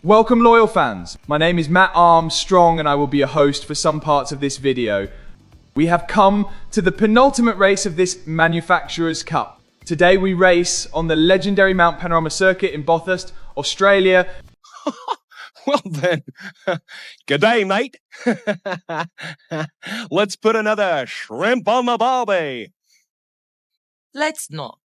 Welcome loyal fans, my name is Matt Armstrong and I will be your host for some parts of this video. We have come to the penultimate race of this Manufacturers' Cup. Today we race on the legendary Mount Panorama circuit in Bathurst, Australia. Well then, good day, mate. Let's put another shrimp on the barbie. Let's not.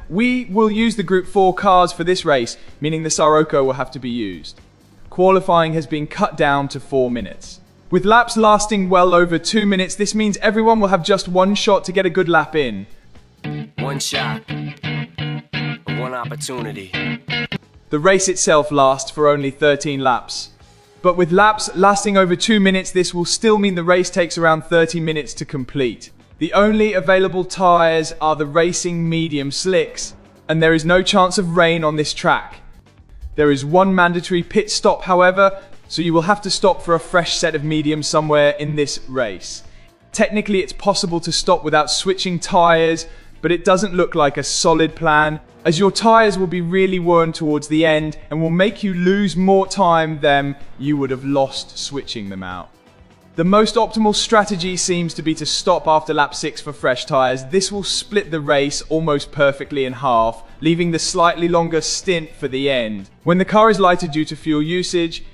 We will use the Group 4 cars for this race, meaning the Scirocco will have to be used. Qualifying has been cut down to 4 minutes. With laps lasting well over 2 minutes, this means everyone will have just one shot to get a good lap in. One shot, one opportunity. The race itself lasts for only 13 laps. But with laps lasting over 2 minutes, this will still mean the race takes around 30 minutes to complete. The only available tyres are the racing medium slicks, and there is no chance of rain on this track. There is one mandatory pit stop, however, so you will have to stop for a fresh set of mediums somewhere in this race. Technically, it's possible to stop without switching tyres, but it doesn't look like a solid plan, as your tyres will be really worn towards the end and will make you lose more time than you would have lost switching them out. The most optimal strategy seems to be to stop after lap 6 for fresh tyres. This will split the race almost perfectly in half, leaving the slightly longer stint for the end. When the car is lighter due to fuel usage,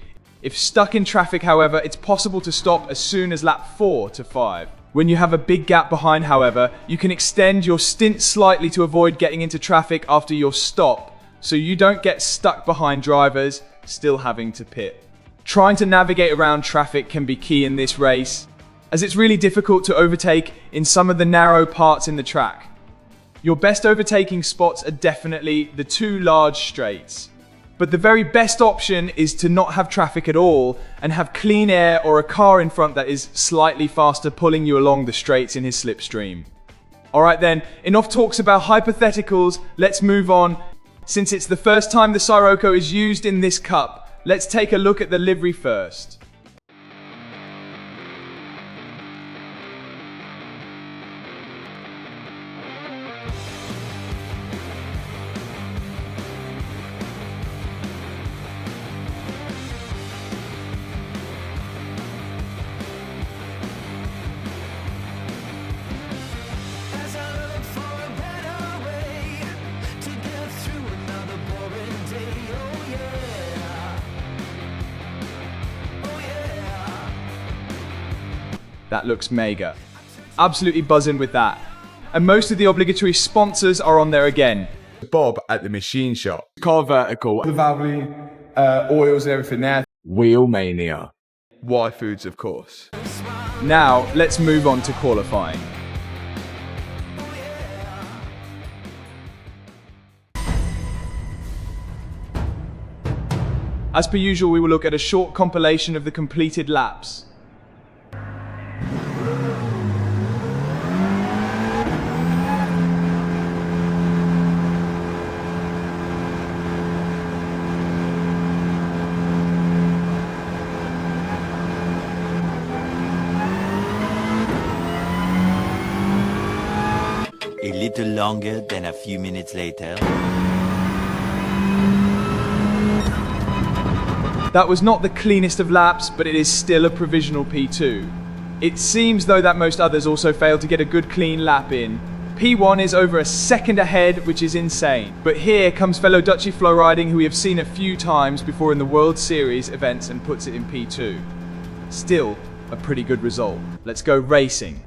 if stuck in traffic, however, it's possible to stop as soon as lap 4 to 5. When you have a big gap behind, however, you can extend your stint slightly to avoid getting into traffic after your stop, so you don't get stuck behind drivers still having to pit. Trying to navigate around traffic can be key in this race, as it's really difficult to overtake in some of the narrow parts in the track. Your best overtaking spots are definitely the 2 large straights. But the very best option is to not have traffic at all and have clean air or a car in front that is slightly faster pulling you along the straights in his slipstream. Alright then, enough talks about hypotheticals, let's move on. Since it's the first time the Scirocco is used in this cup, let's take a look at the livery first. That looks mega. Absolutely buzzing with that. And most of the obligatory sponsors are on there again. Bob at the machine shop. Car vertical. The Valley, oils and everything there. Wheel Mania. Y Foods, of course. Now, let's move on to qualifying. As per usual, we will look at a short compilation of the completed laps. A little longer than a few minutes later. That was not the cleanest of laps, but it is still a provisional P2. It seems though that most others also failed to get a good clean lap in. P1 is over a second ahead, which is insane. But here comes fellow Dutchy Flow Riding, who we have seen a few times before in the World Series events, and puts it in P2. Still a pretty good result. Let's go racing.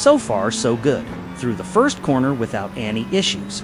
So far, so good. Through the first corner without any issues.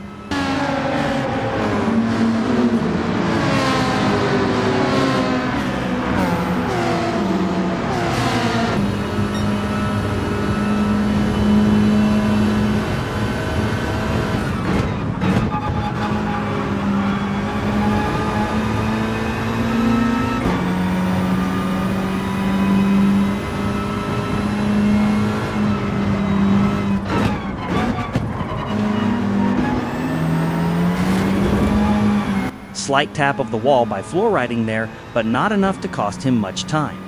Slight tap of the wall by floor riding there, but not enough to cost him much time.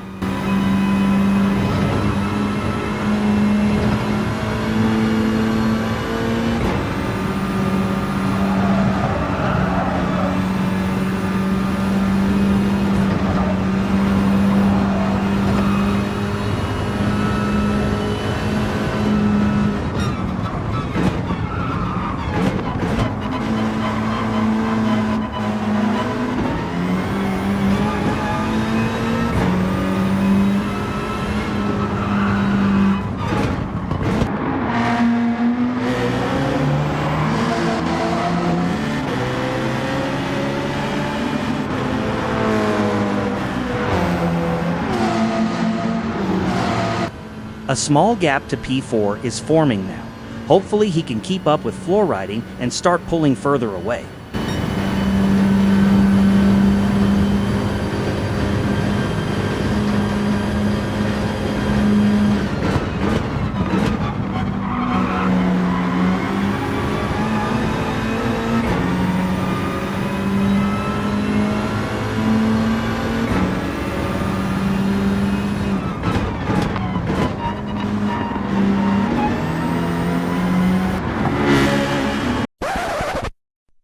A small gap to P4 is forming now. Hopefully he can keep up with floor riding and start pulling further away.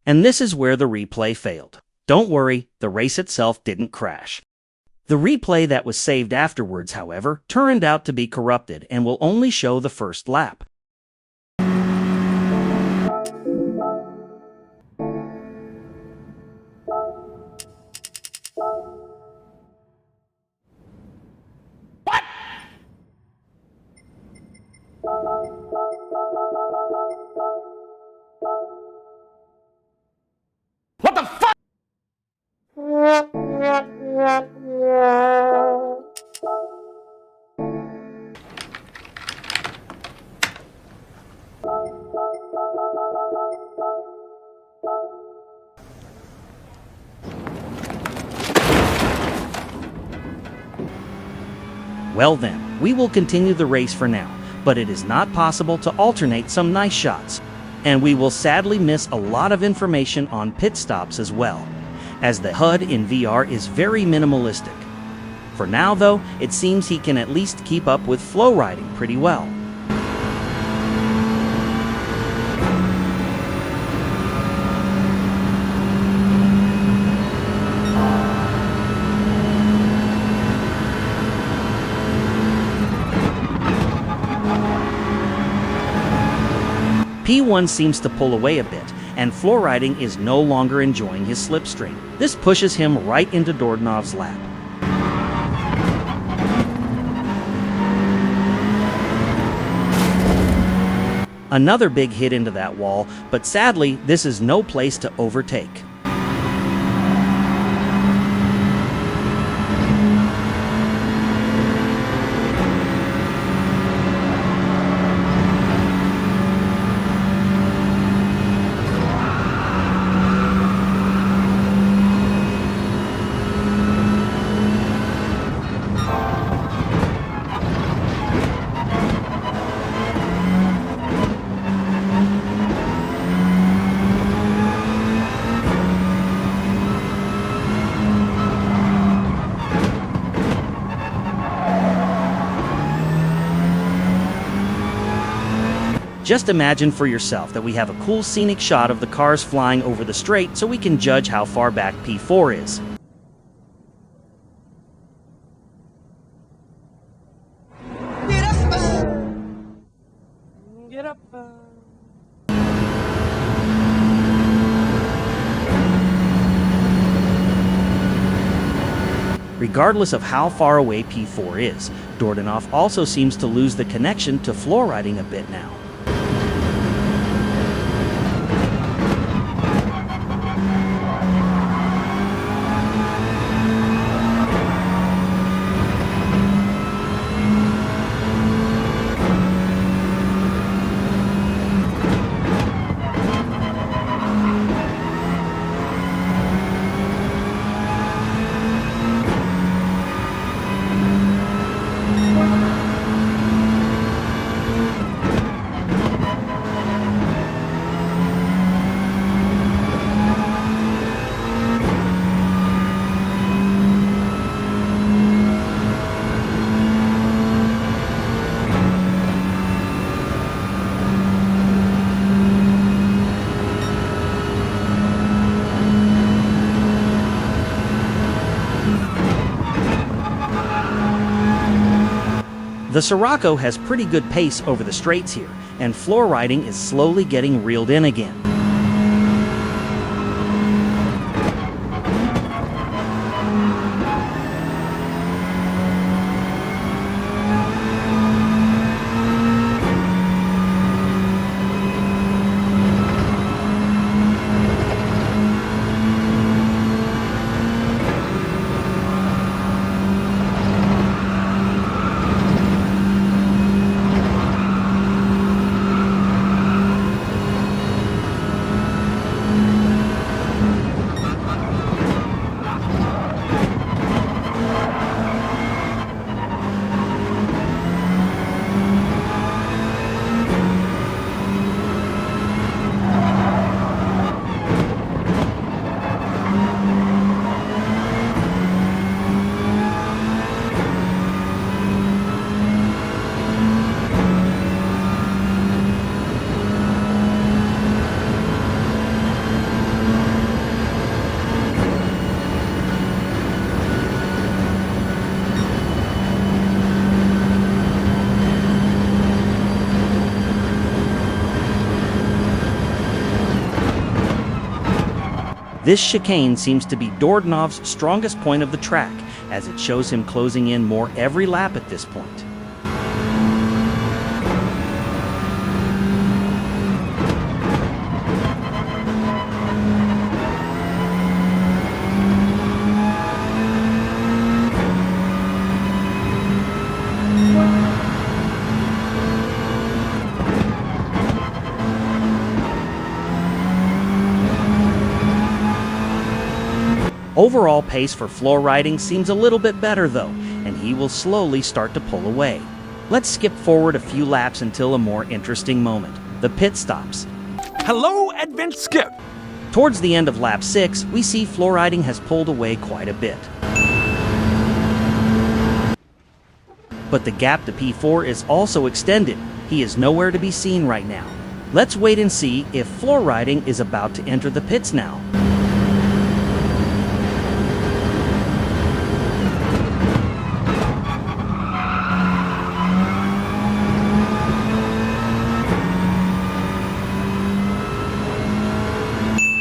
And this is where the replay failed. Don't worry, the race itself didn't crash. The replay that was saved afterwards, however, turned out to be corrupted and will only show the first lap. Well then, we will continue the race for now, but it is not possible to alternate some nice shots. And we will sadly miss a lot of information on pit stops as well, as the HUD in VR is very minimalistic. For now though, it seems he can at least keep up with flow riding pretty well. P1 seems to pull away a bit, and floor riding is no longer enjoying his slipstream. This pushes him right into Dordonov's lap. Another big hit into that wall, but sadly, this is no place to overtake. Just imagine for yourself that we have a cool scenic shot of the cars flying over the straight so we can judge how far back P4 is. Get up. Regardless of how far away P4 is, Dordanov also seems to lose the connection to floor riding a bit now. The Scirocco has pretty good pace over the straights here, and floor riding is slowly getting reeled in again. This chicane seems to be Dordanov's strongest point of the track, as it shows him closing in more every lap at this point. Overall pace for floor riding seems a little bit better though, and he will slowly start to pull away. Let's skip forward a few laps until a more interesting moment, the pit stops. Hello, Advent Skip. Towards the end of lap 6, we see floor riding has pulled away quite a bit. But the gap to P4 is also extended. He is nowhere to be seen right now. Let's wait and see if floor riding is about to enter the pits now.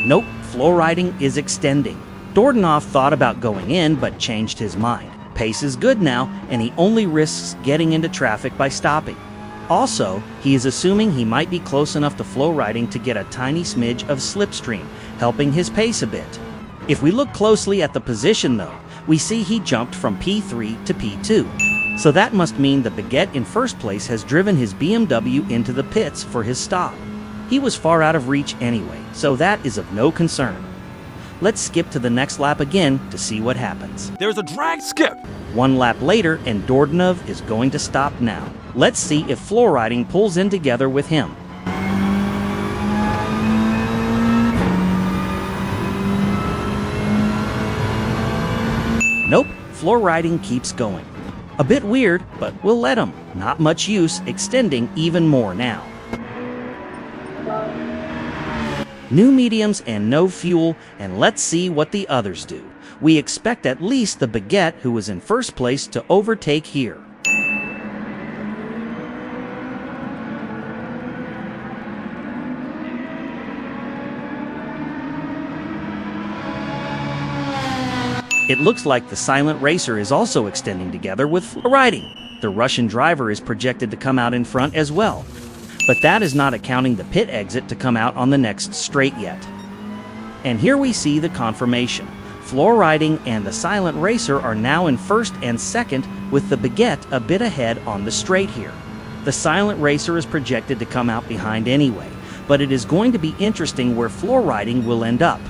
Nope, floor riding is extending. Dordanov thought about going in, but changed his mind. Pace is good now, and he only risks getting into traffic by stopping. Also, he is assuming he might be close enough to floor riding to get a tiny smidge of slipstream, helping his pace a bit. If we look closely at the position though, we see he jumped from P3 to P2. So that must mean the Baguette in first place has driven his BMW into the pits for his stop. He was far out of reach anyway, so that is of no concern. Let's skip to the next lap again to see what happens. There's a drag skip. One lap later, and Dordanov is going to stop now. Let's see if floor riding pulls in together with him. Nope, floor riding keeps going. A bit weird, but we'll let him. Not much use, extending even more now. New mediums and no fuel, and let's see what the others do. We expect at least the Baguette, who was in first place, to overtake here. It looks like the Silent Racer is also extending together with floor riding. The Russian driver is projected to come out in front as well. But that is not accounting the pit exit to come out on the next straight yet. And here we see the confirmation. Floor Riding and the Silent Racer are now in first and second, with the Baguette a bit ahead on the straight here. The Silent Racer is projected to come out behind anyway, but it is going to be interesting where Floor Riding will end up.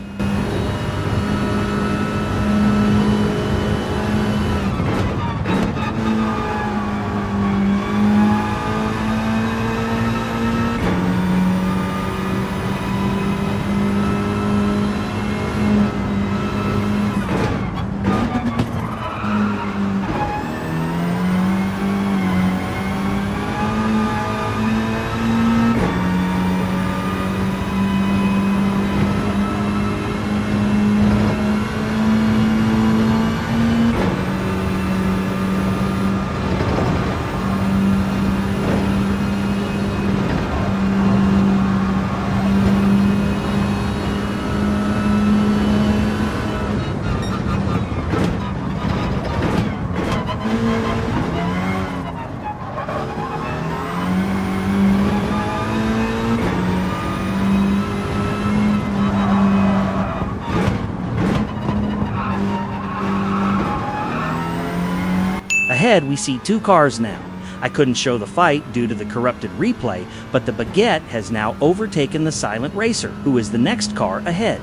Ahead, we see two cars now. I couldn't show the fight due to the corrupted replay, but the Baguette has now overtaken the Silent Racer, who is the next car ahead.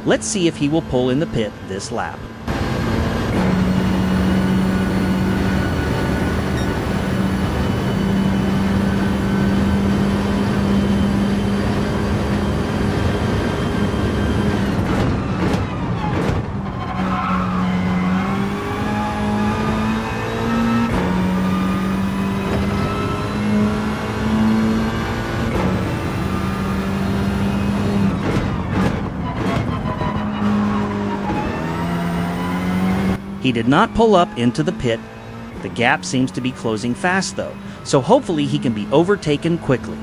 Let's see if he will pull in the pit this lap. He did not pull up into the pit. The gap seems to be closing fast though, so hopefully he can be overtaken quickly.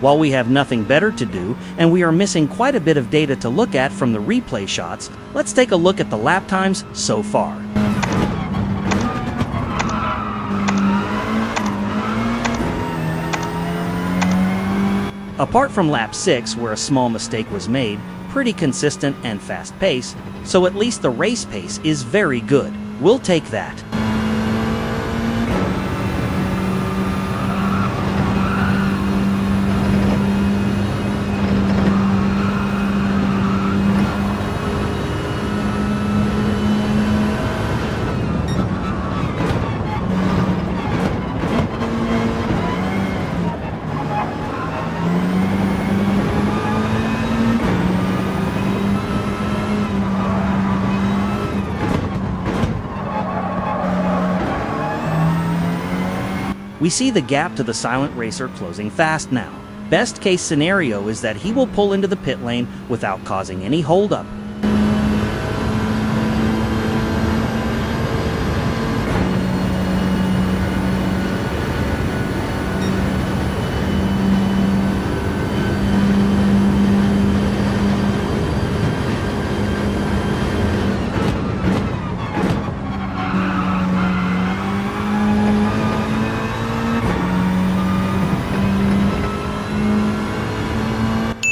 While we have nothing better to do, and we are missing quite a bit of data to look at from the replay shots, let's take a look at the lap times so far. Apart from lap 6, where a small mistake was made, pretty consistent and fast pace, so at least the race pace is very good. We'll take that. We see the gap to the Silent Racer closing fast now. Best case scenario is that he will pull into the pit lane without causing any holdup.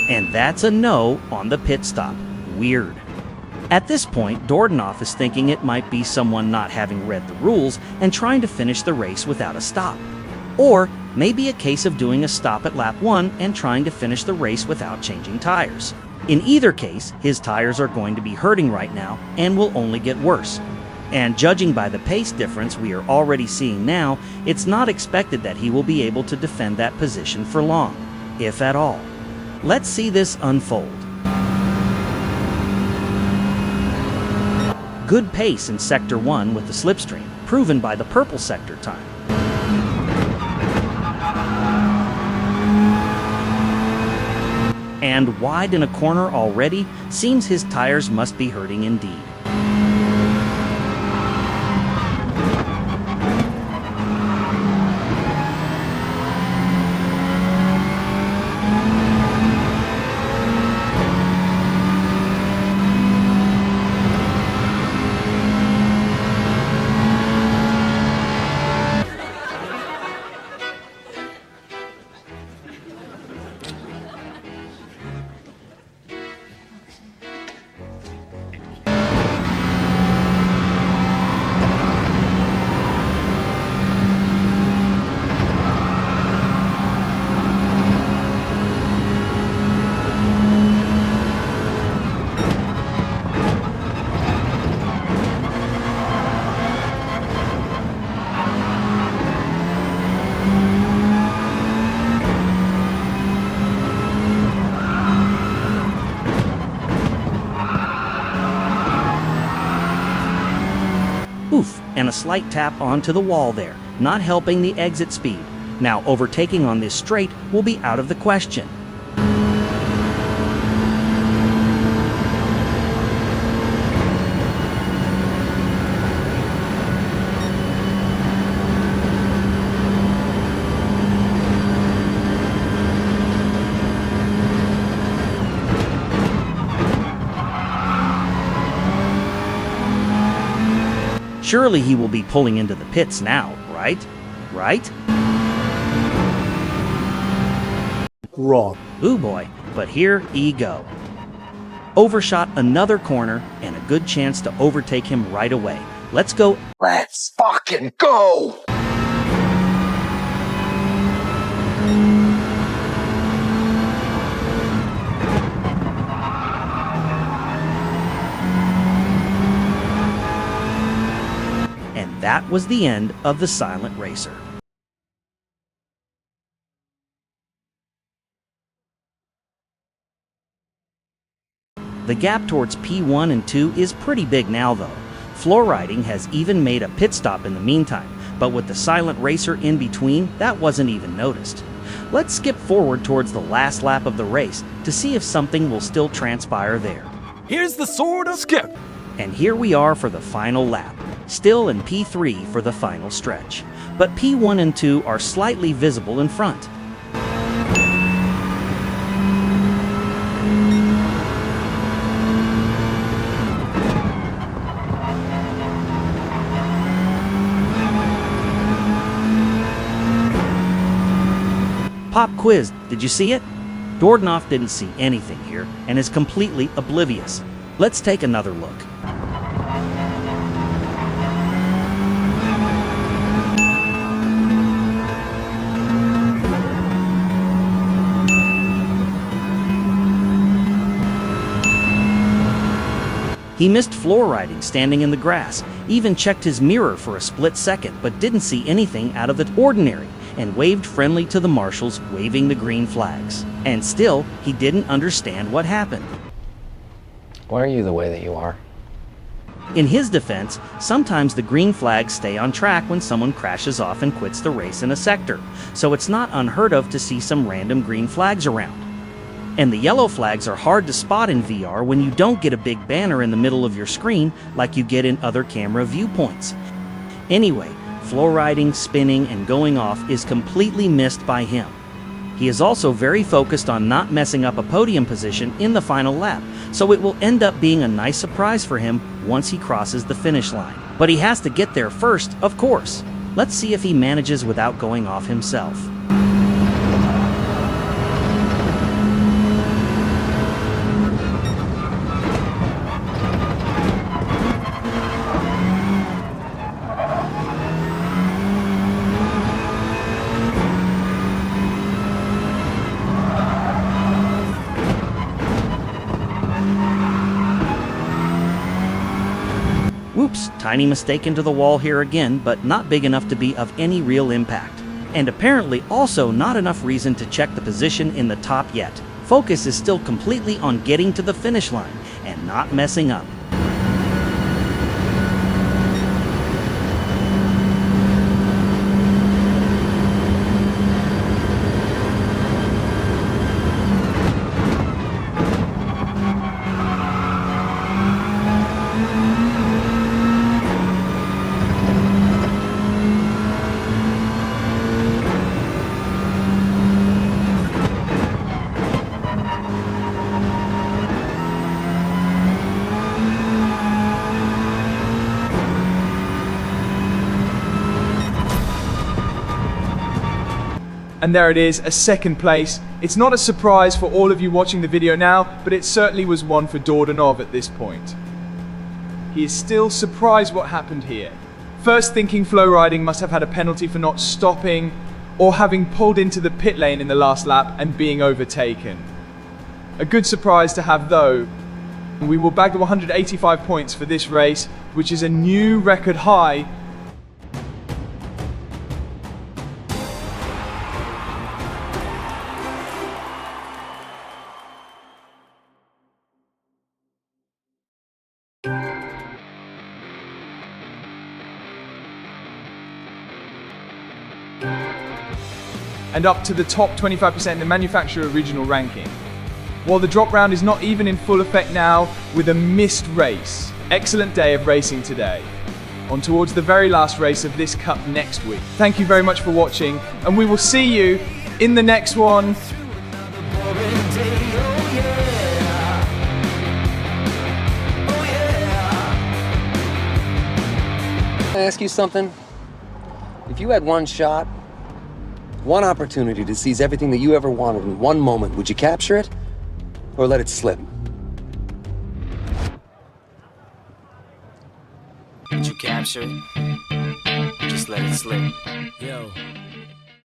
And that's a no on the pit stop. Weird. At this point, Dordenhoff is thinking it might be someone not having read the rules and trying to finish the race without a stop. Or maybe a case of doing a stop at lap 1 and trying to finish the race without changing tires. In either case, his tires are going to be hurting right now and will only get worse. And judging by the pace difference we are already seeing now, it's not expected that he will be able to defend that position for long, if at all. Let's see this unfold. Good pace in Sector 1 with the slipstream, proven by the purple sector time. And wide in a corner already, seems his tires must be hurting indeed. Oof, and a slight tap onto the wall there, not helping the exit speed. Now overtaking on this straight will be out of the question. Surely he will be pulling into the pits now, right? Right? Wrong. Ooh boy, but here he go. Overshot another corner and a good chance to overtake him right away. Let's go. Let's fucking go! And that was the end of the Silent Racer. The gap towards P1 and 2 is pretty big now though. Floor Riding has even made a pit stop in the meantime, but with the Silent Racer in between, that wasn't even noticed. Let's skip forward towards the last lap of the race to see if something will still transpire there. Here's the sword of Skip. And here we are for the final lap, still in P3 for the final stretch. But P1 and 2 are slightly visible in front. Pop quiz, did you see it? Dordnoff didn't see anything here and is completely oblivious. Let's take another look. He missed Floor Riding standing in the grass, even checked his mirror for a split second, but didn't see anything out of the ordinary, and waved friendly to the marshals waving the green flags. And still, he didn't understand what happened. Why are you the way that you are? In his defense, sometimes the green flags stay on track when someone crashes off and quits the race in a sector, so it's not unheard of to see some random green flags around. And the yellow flags are hard to spot in VR when you don't get a big banner in the middle of your screen like you get in other camera viewpoints. Anyway, Floor Riding, spinning, and going off is completely missed by him. He is also very focused on not messing up a podium position in the final lap, so it will end up being a nice surprise for him once he crosses the finish line. But he has to get there first, of course. Let's see if he manages without going off himself. Whoops, tiny mistake into the wall here again, but not big enough to be of any real impact. And apparently also not enough reason to check the position in the top yet. Focus is still completely on getting to the finish line and not messing up. And there it is, a second place. It's not a surprise for all of you watching the video now, but it certainly was one for Dordanov at this point. He is still surprised what happened here. First thinking Flow Riding must have had a penalty for not stopping or having pulled into the pit lane in the last lap and being overtaken. A good surprise to have though. We will bag the 185 points for this race, which is a new record high. And up to the top 25% in the manufacturer regional ranking. While the drop round is not even in full effect now, with a missed race. Excellent day of racing today. On towards the very last race of this cup next week. Thank you very much for watching, and we will see you in the next one. Can I ask you something? If you had one shot, one opportunity to seize everything that you ever wanted in one moment, would you capture it or let it slip? Did you capture it? Just let it slip. Yo.